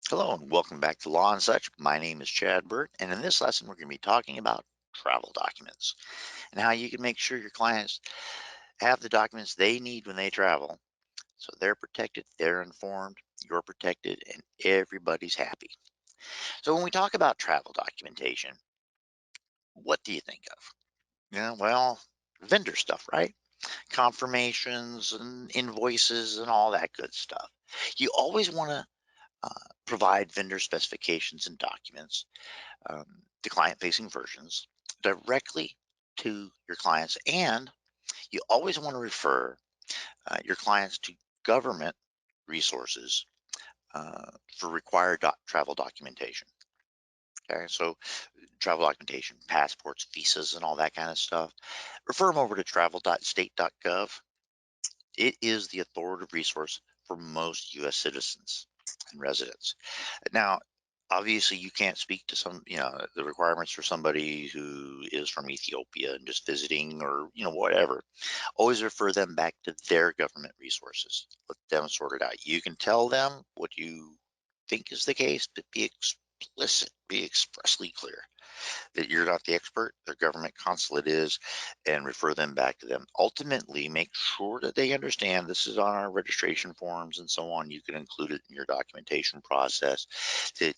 Hello and welcome back to Law and Such. My name is Chad Burt, and in this lesson, we're going to be talking about travel documents and how you can make sure your clients have the documents they need when they travel so they're protected, they're informed, you're protected, and everybody's happy. So, when we talk about travel documentation, what do you think of? Yeah, well, vendor stuff, right? Confirmations and invoices and all that good stuff. You always want to provide vendor specifications and documents, the client-facing versions, directly to your clients, and you always want to refer your clients to government resources for required travel documentation. Okay, so travel documentation, passports, visas, and all that kind of stuff. Refer them over to travel.state.gov. It is the authoritative resource for most U.S. citizens and residents. Now, obviously, you can't speak to the requirements for somebody who is from Ethiopia and just visiting or, whatever. Always refer them back to their government resources. Let them sort it out. You can tell them what you think is the case, but be explicit, be expressly clear that you're not the expert, their government consulate is, and refer them back to them. Ultimately, make sure that they understand this is on our registration forms and so on. You can include it in your documentation process. That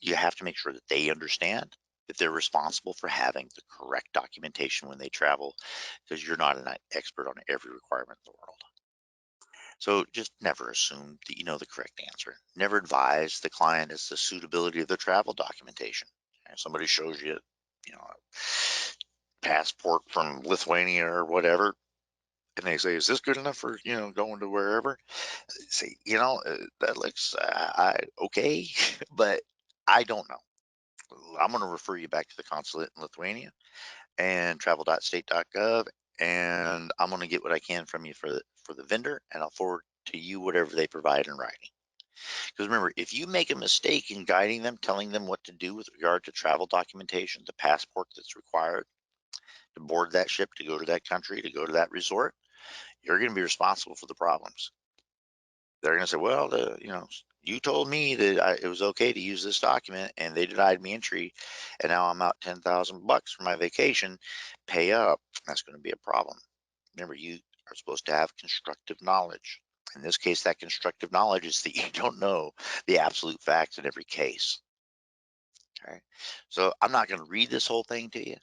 you have to make sure that they understand that they're responsible for having the correct documentation when they travel, because you're not an expert on every requirement in the world. So just never assume that you know the correct answer. Never advise the client as the suitability of the travel documentation. And somebody shows you, a passport from Lithuania or whatever, and they say, "Is this good enough for going to wherever?" Say, that looks okay, but I don't know. I'm going to refer you back to the consulate in Lithuania and travel.state.gov, and I'm going to get what I can from you for the vendor, and I'll forward to you whatever they provide in writing. Because remember, if you make a mistake in guiding them, telling them what to do with regard to travel documentation, the passport that's required to board that ship, to go to that country, to go to that resort, you're going to be responsible for the problems. They're going to say, well, you told me that it was okay to use this document, and they denied me entry, and now I'm out $10,000 for my vacation. Pay up. That's going to be a problem. Remember, you are supposed to have constructive knowledge. In this case, that constructive knowledge is that you don't know the absolute facts in every case. Okay, so I'm not going to read this whole thing to you,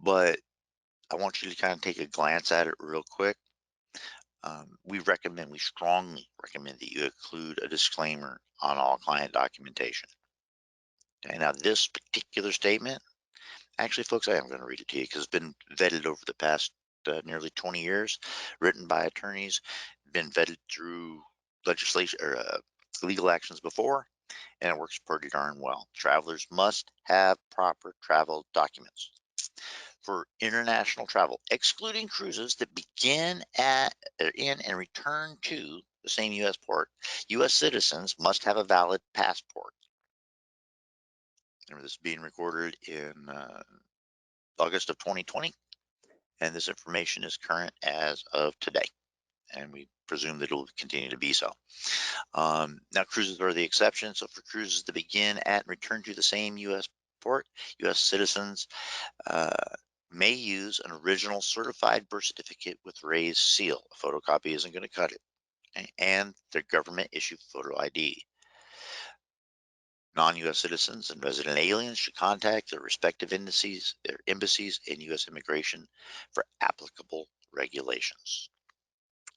but I want you to kind of take a glance at it real quick. We strongly recommend that you include a disclaimer on all client documentation. Okay, now this particular statement, actually, folks, I am going to read it to you because it's been vetted over the past nearly 20 years, written by attorneys, been vetted through legislation or legal actions before, and it works pretty darn well. Travelers must have proper travel documents for international travel, excluding cruises that begin at, in, and return to the same U.S. port. U.S. citizens must have a valid passport. Remember, this is being recorded in August of 2020, and this information is current as of today, and we presume that it will continue to be so. Now, cruises are the exception. So for cruises that begin at and return to the same U.S. port, U.S. citizens may use an original certified birth certificate with raised seal. A photocopy isn't going to cut it. Okay? And their government issued photo ID. Non-U.S. citizens and resident aliens should contact their respective embassies and U.S. immigration for applicable regulations.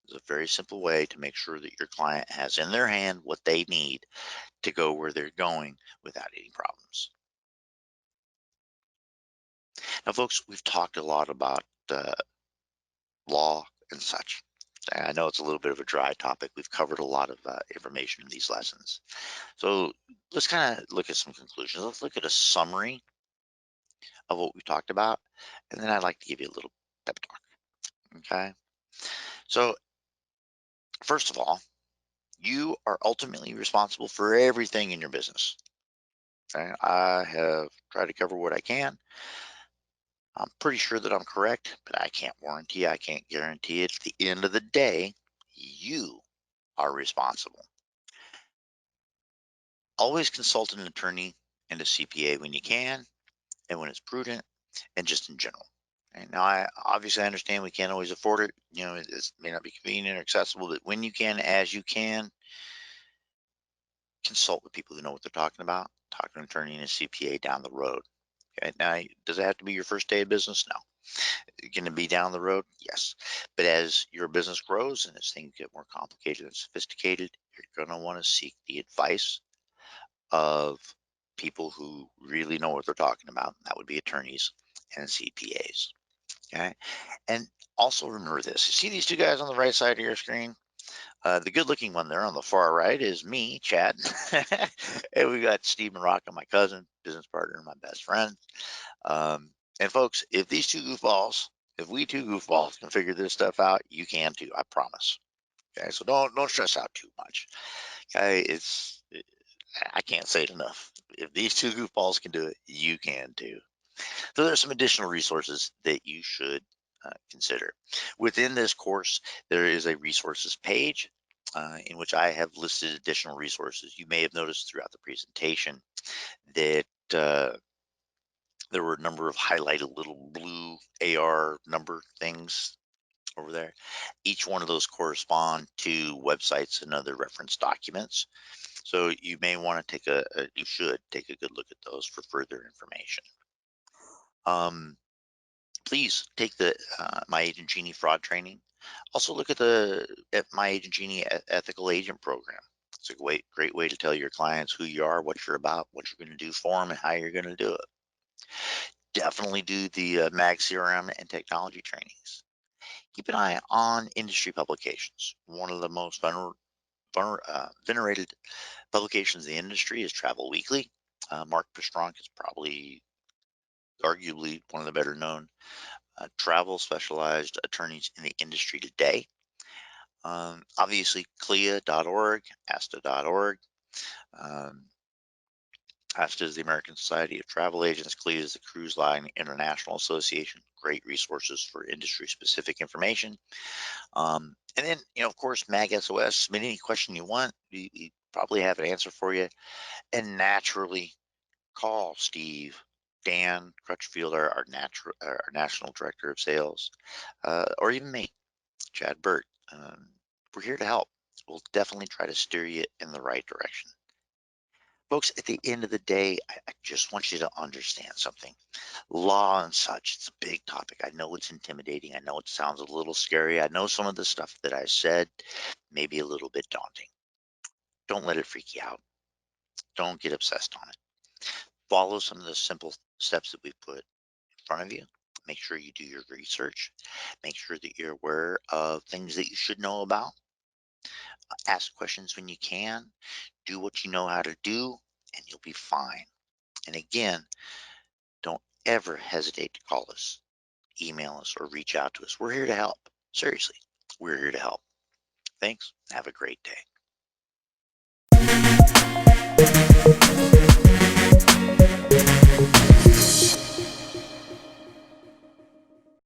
It's a very simple way to make sure that your client has in their hand what they need to go where they're going without any problems. Now, folks, we've talked a lot about law and such. I know it's a little bit of a dry topic. We've covered a lot of information in these lessons. So let's kind of look at some conclusions. Let's look at a summary of what we talked about, and then I'd like to give you a little pep talk. Okay. So first of all, you are ultimately responsible for everything in your business. Okay? I have tried to cover what I can. I'm pretty sure that I'm correct, but I can't warranty, I can't guarantee it. At the end of the day, you are responsible. Always consult an attorney and a CPA when you can and when it's prudent and just in general. And now I obviously understand we can't always afford it. It may not be convenient or accessible, but when you can, as you can, consult with people who know what they're talking about. Talk to an attorney and a CPA down the road. Okay. Now, does it have to be your first day of business? No. Going to be down the road? Yes. But as your business grows and as things get more complicated and sophisticated, you're going to want to seek the advice of people who really know what they're talking about. That would be attorneys and CPAs. Okay. And also remember this. See these two guys on the right side of your screen? The good looking one there on the far right is me, Chad. And we got Stephen Rocca, my cousin, business partner, my best friend. Um, and folks, if we two goofballs can figure this stuff out, you can too. I promise. Okay, so don't stress out too much. Okay, I can't say it enough. If these two goofballs can do it, you can too. So there's some additional resources that you should consider. Within this course, there is a resources page in which I have listed additional resources. You may have noticed throughout the presentation that there were a number of highlighted little blue AR number things over there. Each one of those correspond to websites and other reference documents. So you may want to you should take a good look at those for further information. Please take the My Agent Genie fraud training. Also look at My Agent Genie ethical agent program. It's a great way to tell your clients who you are, what you're about, what you're going to do for them, and how you're going to do it. Definitely do the MAG CRM and technology trainings. Keep an eye on industry publications. One of the most venerated publications in the industry is Travel Weekly. Mark Pestronk is probably arguably one of the better known travel specialized attorneys in the industry today. Obviously, CLIA.org, ASTA.org. Um, ASTA is the American Society of Travel Agents. CLIA is the Cruise Line International Association. Great resources for industry specific information. And then, of course, MAG SOS. Submit any question you want. We probably have an answer for you. And naturally, call Steve, Dan Crutchfield, our National Director of Sales, or even me, Chad Burt. We're here to help. We'll definitely try to steer you in the right direction. Folks, at the end of the day, I just want you to understand something. Law and such, it's a big topic. I know it's intimidating. I know it sounds a little scary. I know some of the stuff that I said may be a little bit daunting. Don't let it freak you out. Don't get obsessed on it. Follow some of the simple steps that we put in front of you. Make sure you do your research. Make sure that you're aware of things that you should know about. Ask questions when you can. Do what you know how to do, and you'll be fine. And again, don't ever hesitate to call us, email us, or reach out to us. We're here to help. Seriously, we're here to help. Thanks. Have a great day.